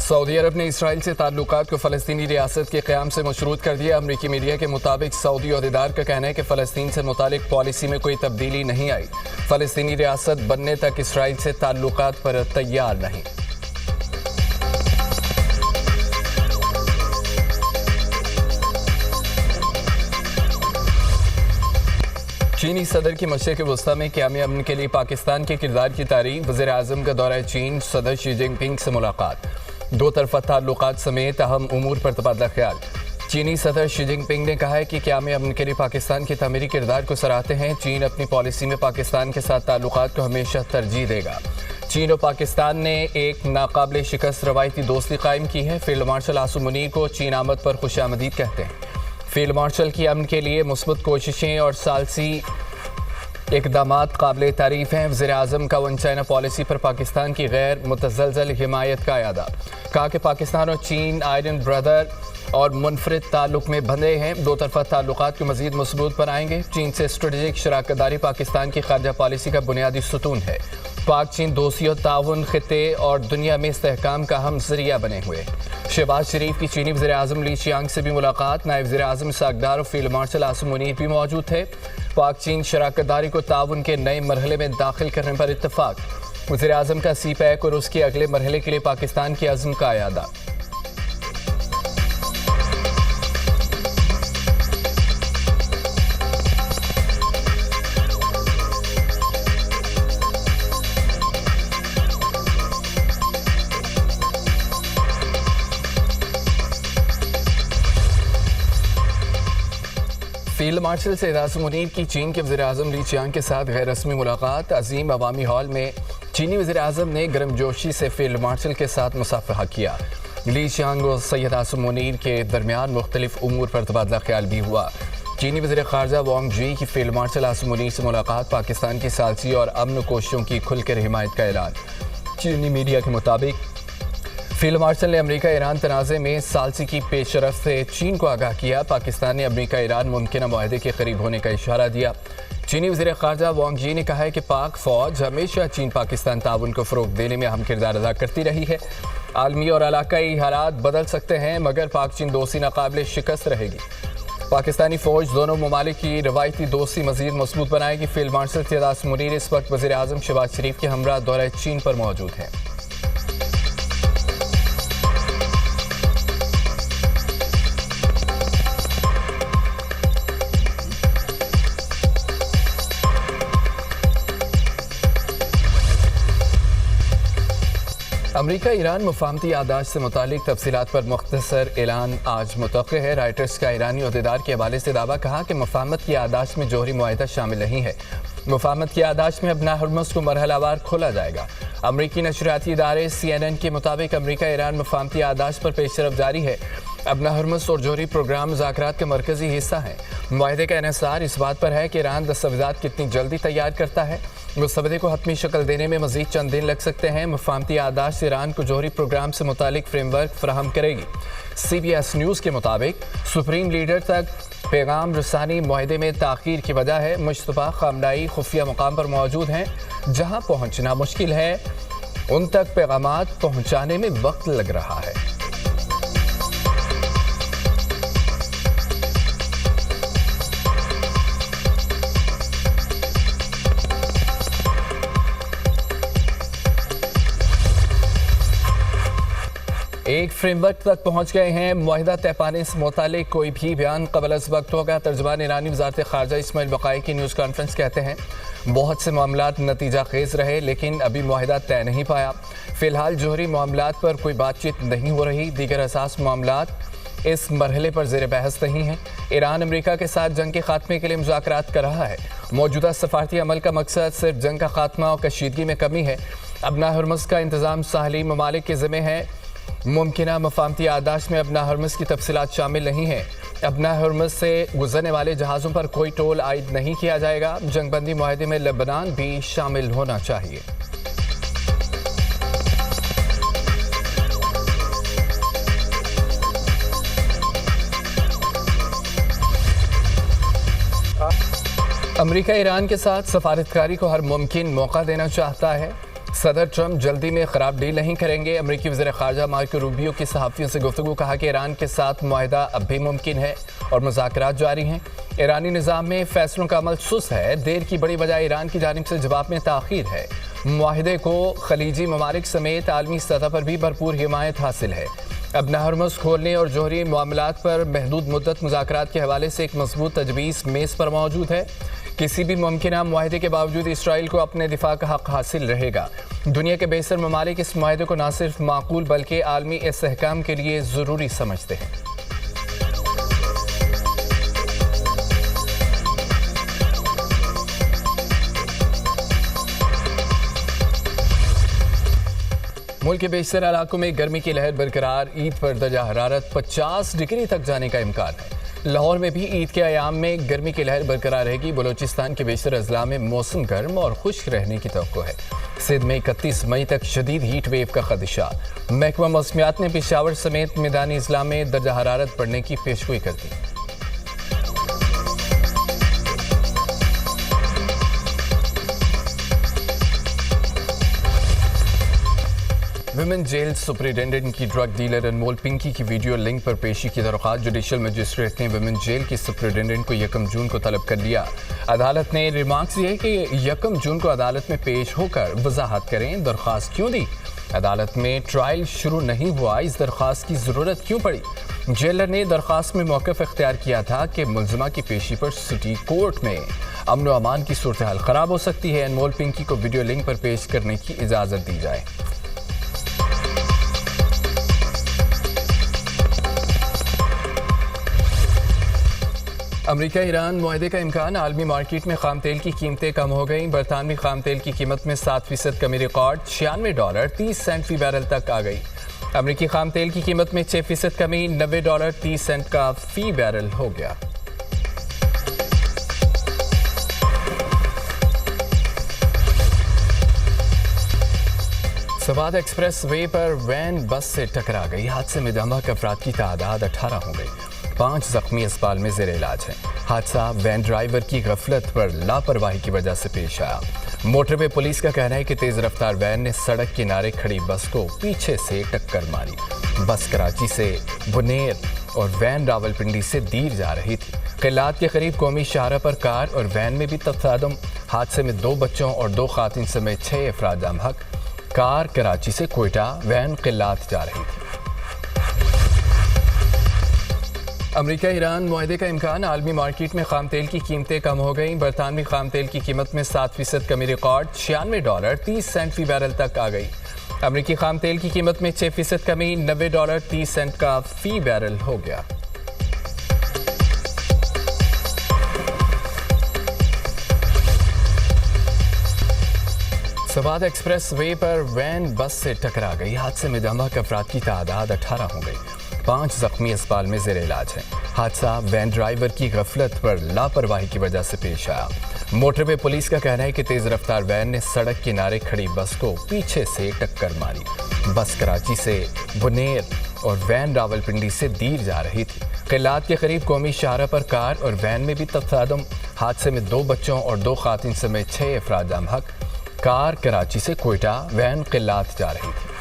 Saudi अरब ने Israel से ताल्लुकात को फ़लस्तीनी रियासत के क़याम से मशरूत कर दिया। अमरीकी मीडिया के मुताबिक सऊदी अहदेदार का कहना है कि फ़लस्तीन से मुतालिक पॉलिसी में कोई तब्दीली नहीं आई। फ़लस्तीनी रियासत बनने तक इसराइल से ताल्लुकात पर तैयार नहीं। चीनी सदर की मशरिक़ वस्ता में क़याम अमन के लिए पाकिस्तान के किरदार की तारीफ। वज़ीर आज़म का दौरा चीन, सदर शी जिनपिंग से मुलाकात, दो तरफ़ा ताल्लुकात समेत अहम उमूर पर तबादला ख्याल। चीनी सदर शी जिनपिंग ने कहा है कि क़याम अमन के लिए पाकिस्तान के तामीरी किरदार को सराहते हैं। चीन अपनी पॉलिसी में पाकिस्तान के साथ ताल्लुकात को हमेशा तरजीह देगा। चीन और पाकिस्तान ने एक नाकाबिल शिकस्त रवायती दोस्ती कायम की है। फील्ड मार्शल आसिम मुनीर को चीन आमद पर खुशामदीद कहते हैं। फील्ड मार्शल की अमन के लिए मुस्बत कोशिशें और सालसी इक़दामात काबिल तारीफ हैं। वज़ीर आज़म का वन चाइना पॉलिसी पर पाकिस्तान की गैर मुतज़लज़ल हिमायत का अयादा। कहा कि पाकिस्तान और चीन आयरन ब्रदर और मुनफरिद ताल्लुक़ में बंधे हैं। दो तरफ़ा ताल्लुकात को मज़ीद मजबूत बनाएंगे। चीन से स्ट्रेटेजिक शराकतदारी पाकिस्तान की खारजा पॉलिसी का बुनियादी सुतून है। पाक चीन दोस्ती और ताउन खित्ते और दुनिया में इस्तेहकाम का हम ज़रिया बने हुए। शहबाज शरीफ की चीनी वज़ीर आज़म ली चियांग से भी मुलाकात। नायब वज़ीर आज़म सागदार और फील्ड मार्शल आसिम मुनीर भी मौजूद थे। पाक चीन शराकतदारी को ताउन के नए मरहले में दाखिल करने पर इत्तफाक। वज़ीर आज़म का सी पैक और उसके अगले मरहले के लिए पाकिस्तान की अज़्म का अयादा। फील्ड मार्शल सैयद आसिम मुनीर की चीन के वज़ीर आज़म ली चियांग के साथ गैर रस्मी मुलाकात। अजीम अवामी हॉल में चीनी वज़ीर आज़म ने गर्मजोशी से फील्ड मार्शल के साथ मुसाफहा किया। ली चियांग और सैयद आसिम मुनीर के दरमियान मुख्तलिफ उमूर पर तबादला ख्याल भी हुआ। चीनी वज़ीर ख़ारजा वांग जी की फील्ड मार्शल आसिम मुनीर से मुलाकात। पाकिस्तान की सालसी और अमन कोशिशों की खुलकर हिमायत का ऐलान। चीनी मीडिया के मुताबिक फील्ड मार्शल ने अमेरिका ईरान तनाज़े में सालसी की पेशरफ से चीन को आगाह किया। पाकिस्तान ने अमेरिका ईरान मुमकिन माहदे के करीब होने का इशारा दिया। चीनी वज़ीर ख़ारजा वांग जी ने कहा है कि पाक फ़ौज हमेशा चीन पाकिस्तान ताउन को फ़रोग़ देने में अहम किरदार अदा करती रही है। आलमी और इलाकाई हालात बदल सकते हैं मगर पाक चीन दोस्ती नाकाबिल शिकस्त रहेगी। पाकिस्तानी फ़ौज दोनों ममालिक की रवायती दोस्ती मज़ीद मजबूत बनाएगी। फील्ड मार्शल सैयद आसिम मुनीर इस वक्त वज़ीर आज़म शहबाज शरीफ के हमरा दौरा चीन पर मौजूद हैं। अमरीका ईरान मुफाहमती यादाश्त से मुतालिक तफसीलात पर मुख्तसर ऐलान आज मुतवक्किह है। राइटर्स का ईरानी अहदेदार के हवाले से दावा कहा कि मुफाहमत की यादाश्त में जोहरी मुआहिदा शामिल नहीं है। मुफाहमत की यादाश्त में अपना हरमस को मरहलावार खोला जाएगा। अमरीकी नशरियाती इदारे CNN के मुताबिक अमरीका ईरान मुफाहमती यादाश्त पर पेशरफ जारी है। अपना हरमस और जोहरी प्रोग्राम मुज़ाकरात का मरकजी हिस्सा है। मुआहिदे का इन्हिसार इस बात पर है कि ईरान दस्तावेज़ात कितनी जल्दी तैयार करता है। मुस्तवदे को हतमी शक्ल देने में मजीद चंद दिन लग सकते हैं। मुफाहमती यादाश्त ईरान को जोहरी प्रोग्राम से मुतालिक फ्रेमवर्क फराहम करेगी। CBS न्यूज़ के मुताबिक सुप्रीम लीडर तक पैगाम रसानी मुआहिदे में ताख़ीर की वजह है। मुश्तबा ख़ामनाई खुफिया मुकाम पर मौजूद हैं। जहाँ पहुँचना मुश्किल है उन तक पैगामात पहुँचाने में वक्त लग रहा है। एक फ्रेमवर्क तक पहुंच गए हैं। मुआहिदा तय पाने से मुतालिक कोई भी बयान क़बल अज़ वक्त होगा। तर्जुमान ईरानी वज़ारत ख़ारजा इस्माइल बक़ाई की न्यूज़ कॉन्फ्रेंस कहते हैं बहुत से मामलात नतीजा खेज़ रहे लेकिन अभी मुआहिदा तय नहीं पाया। फ़िलहाल जोहरी मामलात पर कोई बातचीत नहीं हो रही। दीगर असास मामलात इस मरहले पर ज़ेर बहस नहीं है। ईरान अमेरिका के साथ जंग के खात्मे के लिए मुज़ाकरात कर रहा है। मौजूदा सफारती अमल का मकसद सिर्फ जंग का खात्मा और कशीदगी में कमी है। अपना हरमस का इंतज़ाम साहली ममालिक के ज़िम्मे है। मुमकिना मफाहमती यादाश्त में अपना हरमस की तफसीलात शामिल नहीं है। अपना हरमस से गुजरने वाले जहाज़ों पर कोई टोल आयद नहीं किया जाएगा। जंगबंदी मुआहिदे में लेबनान भी शामिल होना चाहिए। अमेरिका ईरान के साथ सफारतकारी को हर मुमकिन मौका देना चाहता है। सदर ट्रंप जल्दी में खराब डील नहीं करेंगे। अमेरिकी वज़ीर ख़ारजा मार्को रूबियो की सहाफ़ियों से गुफ्तगू, कहा कि ईरान के साथ मुआहदा अब भी मुमकिन है और मुज़ाकरात जारी हैं। ईरानी निज़ाम में फैसलों का अमल सुस्त है। देर की बड़ी वजह ईरान की जानिब से जवाब में ताख़ीर है। मुआहदे को खलीजी ममालिक समेत आलमी सतह पर भी भरपूर हिमायत हासिल है। अब नहरमुज़ खोलने और जोहरी मामलात पर महदूद मुद्दत मुज़ाकरात के हवाले से एक मजबूत तजवीज़ मेज़ पर मौजूद है। किसी भी मुमकिन मुआहदे के बावजूद इसराइल को अपने दिफा का हक हासिल रहेगा। दुनिया के बेशतर ममालिक इस मुआहदे को न सिर्फ माकूल बल्कि आलमी इस्तेहकाम के लिए ज़रूरी समझते हैं। मुल्क के बेशतर इलाकों में गर्मी की लहर बरकरार। ईद पर दर्जा हरारत 50 डिग्री तक जाने का इम्कान है। लाहौर में भी ईद के अयाम में गर्मी की लहर बरकरार रहेगी। बलोचिस्तान के बेशतर अजला में मौसम गर्म और खुश्क रहने की तवक्को है। सिंध में 31 मई तक शदीद हीट वेव का खदशा। महकमा मौसमियात ने पेशावर समेत मैदानी अजला में दर्जा हरारत बढ़ने की पेशगोई कर दी। विमेन जेल सुपरिटेंडेंट की ड्रग डीलर अनमोल पिंकी की वीडियो लिंक पर पेशी की दरख्वास्त। जुडिशल मजिस्ट्रेट ने विमेन जेल की सुपरिटेंडेंट को 1 जून को तलब कर लिया। अदालत ने रिमार्क्स दिए कि 1 जून को अदालत में पेश होकर वजाहत करें दरख्वास्त क्यों दी, अदालत में ट्रायल शुरू नहीं हुआ, इस दरख्वास्त की ज़रूरत क्यों पड़ी। जेलर ने दरख्वास्त में मौक़िफ़ इख्तियार किया था कि मुलजिमा की पेशी पर सिटी कोर्ट में अमन व अमान की सूरत हाल ख़राब हो सकती है। अनमोल पिंकी को वीडियो लिंक पर पेश करने की इजाज़त दी जाए। अमेरिका ईरान मुआहदे का इम्कान। आलमी मार्केट में खाम तेल की कीमतें कम हो गई। बरतानवी खाम तेल की कीमत में 7% कमी रिकॉर्ड $96.30 फी बैरल तक आ गई। अमेरिकी खाम तेल की कीमत में 6% कमी $90.30 का फी बैरल हो गया। सवाद एक्सप्रेस वे पर वैन बस से टकरा गई। हादसे में दमक अफराद की तादाद 18 हो गई। 5 जख्मी अस्पताल में ज़ेर इलाज है। हादसा वैन ड्राइवर की गफलत पर लापरवाही की वजह से पेश आया। मोटरवे पुलिस का कहना है कि तेज़ रफ्तार वैन ने सड़क किनारे खड़ी बस को पीछे से टक्कर मारी। बस कराची से बुनेर और वैन रावलपिंडी से दीर जा रही थी। किल्लात के करीब कौमी शाहरा पर कार और वैन में भी तफादम। हादसे में 2 बच्चों और 2 खातिन समेत 6 अफराद जाम हक। कार कराची से कोयटा, वैन किल्लात जा रही थी। अमेरिका ईरान मुआहदे का इम्कान। आलमी मार्केट में खाम तेल की कीमतें कम हो गई। बरतानवी खाम तेल की कीमत में 7% कमी रिकॉर्ड $96.30 फी बैरल तक आ गई। अमेरिकी खाम तेल की कीमत में 6% कमी $90.30 का फी बैरल हो गया। सवाद एक्सप्रेस वे पर वैन बस से टकरा गई। हादसे में दमक अफराद की तादाद 18 हो गई। 5 जख्मी अस्पताल में ज़ेर इलाज है। हादसा वैन ड्राइवर की गफलत पर लापरवाही की वजह से पेश आया। मोटरवे पुलिस का कहना है कि तेज़ रफ्तार वैन ने सड़क किनारे खड़ी बस को पीछे से टक्कर मारी। बस कराची से बुनेर और वैन रावलपिंडी से दीर जा रही थी। किल्लात के करीब कौमी शाहरा पर कार और वैन में भी तफादम। हादसे में 2 बच्चों और 2 खातिन समेत 6 अफराद जाम हक। कार कराची से कोयटा, वैन किल्लात जा रही थी।